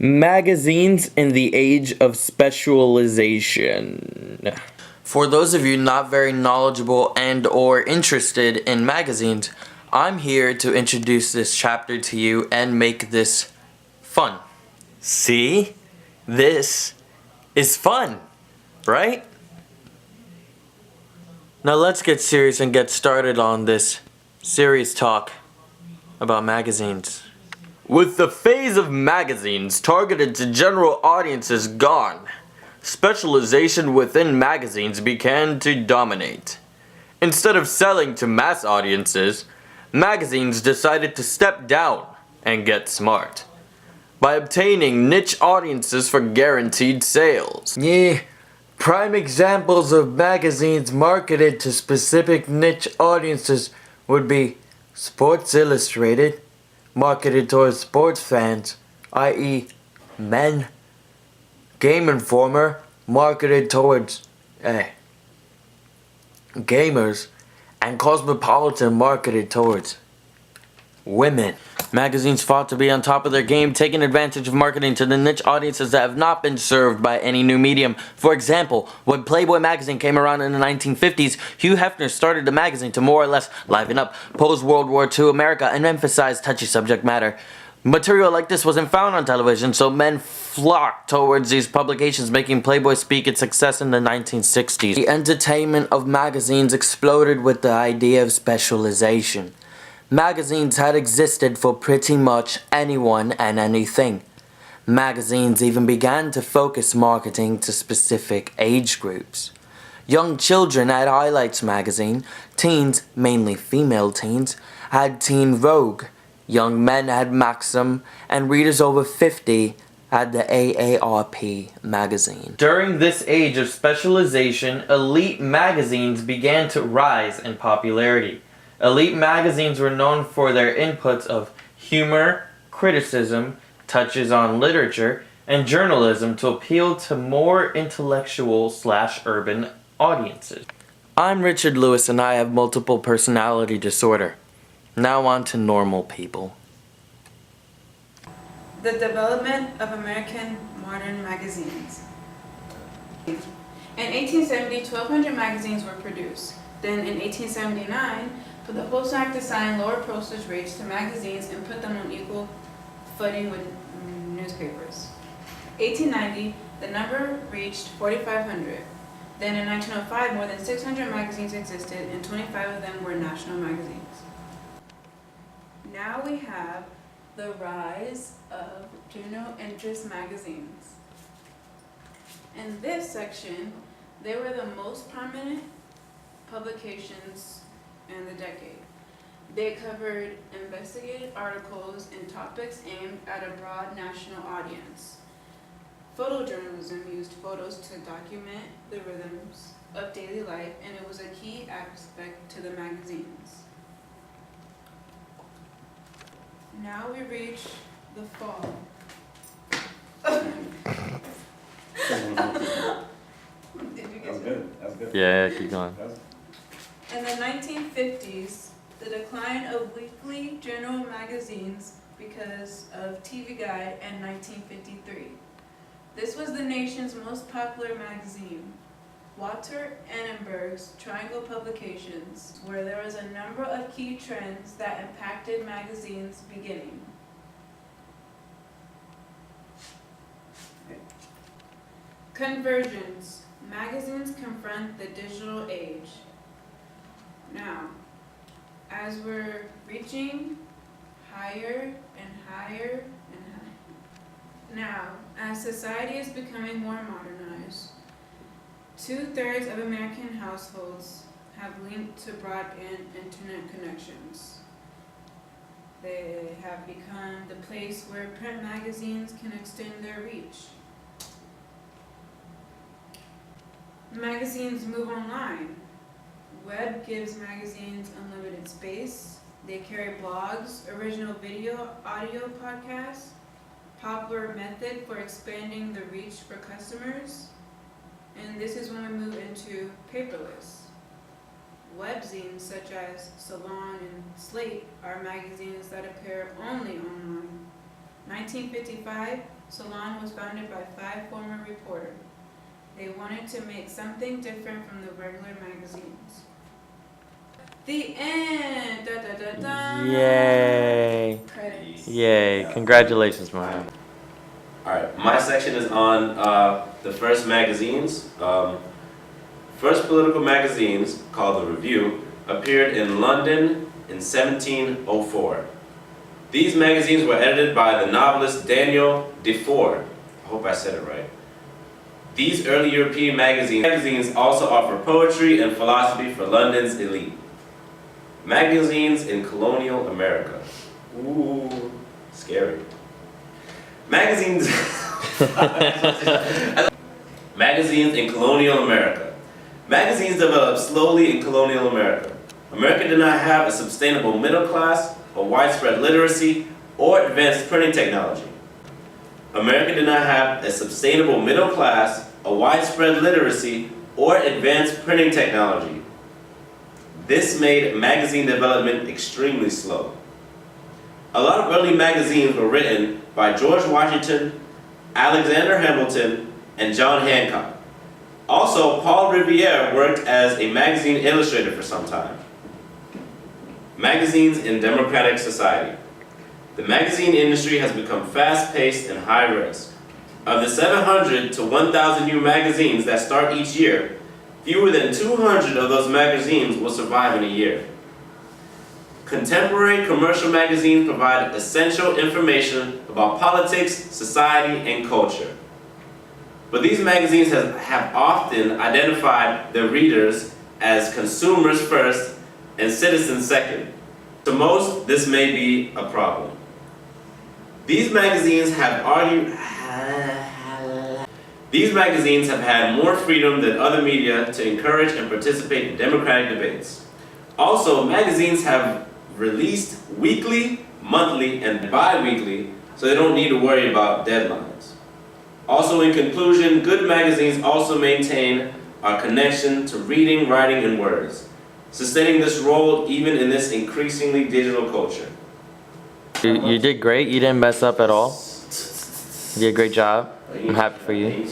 Magazines in the Age of Specialization. For those of you not very knowledgeable and or interested in magazines, I'm here to introduce this chapter to you and make this fun. See? This is fun, right? Now let's get serious and get started on this serious talk about magazines. With the phase of magazines targeted to general audiences gone, specialization within magazines began to dominate. Instead of selling to mass audiences, magazines decided to step down and get smart by obtaining niche audiences for guaranteed sales. Yeah, prime examples of magazines marketed to specific niche audiences would be Sports Illustrated, marketed towards sports fans, i.e. men. Game Informer, marketed towards gamers, and Cosmopolitan, marketed towards women. Magazines fought to be on top of their game, taking advantage of marketing to the niche audiences that have not been served by any new medium. For example, when Playboy magazine came around in the 1950s, Hugh Hefner started the magazine to more or less liven up post-World War II America and emphasize touchy subject matter. Material like this wasn't found on television, so men flocked towards these publications, making Playboy speak its success in the 1960s. The entertainment of magazines exploded with the idea of specialization. Magazines had existed for pretty much anyone and anything. Magazines even began to focus marketing to specific age groups. Young children had Highlights magazine, teens, mainly female teens, had Teen Vogue, young men had Maxim, and readers over 50 had the AARP magazine. During this age of specialization, elite magazines began to rise in popularity. Elite magazines were known for their inputs of humor, criticism, touches on literature, and journalism to appeal to more intellectual/urban audiences. I'm Richard Lewis and I have multiple personality disorder. Now on to normal people. The development of American modern magazines. In 1870, 1,200 magazines were produced. Then in 1879, the Post Act assigned lower postage rates to magazines and put them on equal footing with newspapers. 1890, the number reached 4,500. Then in 1905, more than 600 magazines existed and 25 of them were national magazines. Now we have the rise of general interest magazines. In this section, they were the most prominent publications in the decade. They covered investigative articles and topics aimed at a broad national audience. Photojournalism used photos to document the rhythms of daily life, and it was a key aspect to the magazines. Now we reach the fall. Did you get it? That was good. Yeah, keep going. In the 1950s, the decline of weekly general magazines because of TV Guide in 1953. This was the nation's most popular magazine. Walter Annenberg's Triangle Publications, where there was a number of key trends that impacted magazines beginning. Convergence. Magazines confront the digital age. Now, as we're reaching higher and higher and higher, now, as society is becoming more modernized, 2/3 of American households have linked to broadband internet connections. They have become the place where print magazines can extend their reach. Magazines move online. Web gives magazines unlimited space. They carry blogs, original video, audio podcasts, popular method for expanding the reach for customers. And this is when we move into paperless. Webzines such as Salon and Slate are magazines that appear only online. 1955, Salon was founded by 5 former reporters. They wanted to make something different from the regular magazines. The end! Da, da, da, da. Yay. Credits. Yay. Congratulations, Mohammed. Alright, my section is on the first magazines. First political magazines, called The Review, appeared in London in 1704. These magazines were edited by the novelist Daniel Defoe. I hope I said it right. These early European magazines also offer poetry and philosophy for London's elite. Magazines in colonial America. Ooh, scary. Magazines Magazines in colonial America. Magazines developed slowly in colonial America. America did not have a sustainable middle class, or widespread literacy, or advanced printing technology. America did not have a sustainable middle class, a widespread literacy, or advanced printing technology. This made magazine development extremely slow. A lot of early magazines were written by George Washington, Alexander Hamilton, and John Hancock. Also, Paul Revere worked as a magazine illustrator for some time. Magazines in democratic society. The magazine industry has become fast-paced and high-risk. Of the 700 to 1,000 new magazines that start each year, fewer than 200 of those magazines will survive in a year. Contemporary commercial magazines provide essential information about politics, society, and culture. But these magazines have often identified their readers as consumers first and citizens second. To most, this may be a problem. These magazines have had more freedom than other media to encourage and participate in democratic debates. Also, magazines have released weekly, monthly, and bi-weekly, so they don't need to worry about deadlines. Also, in conclusion, good magazines also maintain our connection to reading, writing, and words, sustaining this role even in this increasingly digital culture. You did great. You didn't mess up at all. You did a great job. I'm happy for you.